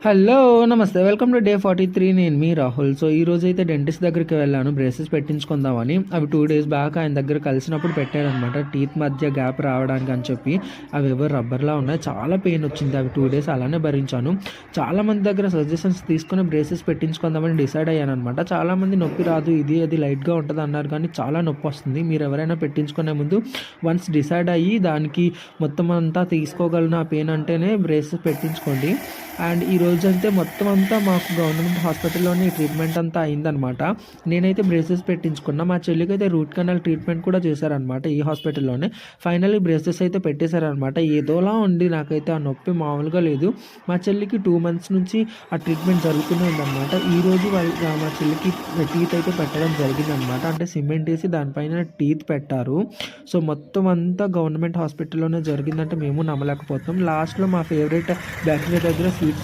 Hello! నమస్తే. Welcome to day 43. నేను మీ Rahul. So, ఈరోజైతే డెంటిస్ట్ దగ్గరికి వెళ్ళాను బ్రేసెస్ పెట్టించుకుందామని. అవి 2 డేస్ బ్యాక్ ఆయన దగ్గర కలిసినప్పుడు పెట్టారనమాట. టీత్ మధ్య గ్యాప్ రావడానికి అని చెప్పి. అవేవో రబ్బర్‌లా ఉన్నాయి. చాలా పెయిన్ వచ్చింది. అవి 2 డేస్ అలానే భరించాను. చాలామంది దగ్గర సజెషన్స్ తీసుకొని బ్రేసెస్ పెట్టించుకుందామని డిసైడ్ అయ్యాననమాట. చాలామంది నొప్పి రాదు, ఇది అది లైట్‌గా ఉంటదన్నారు కానీ చాలా నొప్పొస్తుంది. మీరెవరైనా పెట్టించుకునే ముందు వన్స్ డిసైడ్ అయ్యి దానికి మొత్తం అంతా తీసుకోగలను ఆ పెయిన్ అంటేనే బ్రేసెస్ పెట్టించుకోండి. అండ్ ఈరోజైతే మొత్తం అంతా మాకు గవర్నమెంట్ హాస్పిటల్లోనే ట్రీట్మెంట్ అంతా అయిందనమాట. నేనైతే బ్రేసెస్ పెట్టించుకున్నా. మా చెల్లికైతే రూట్ కెనాల్ ట్రీట్మెంట్ కూడా చేశారనమాట ఈ హాస్పిటల్లోనే. ఫైనల్లీ బ్రేసెస్ అయితే పెట్టేశారనమాట. ఏదోలా ఉంది నాకైతే ఆ నొప్పి మామూలుగా లేదు. మా చెల్లికి 2 మంత్స్ నుంచి ఆ ట్రీట్మెంట్ జరుగుతూనే ఉందనమాట. ఈరోజు మా చెల్లికి టీత్ అయితే పెట్టడం జరిగిందనమాట. అంటే సిమెంట్ వేసి దానిపైన టీత్ పెట్టారు. సో మొత్తం అంతా గవర్నమెంట్ హాస్పిటల్లోనే జరిగిందంటే మేము నమ్మలేకపోతున్నాం. లాస్ట్లో మా ఫేవరెట్ బేకరీ దగ్గర స్వీట్స్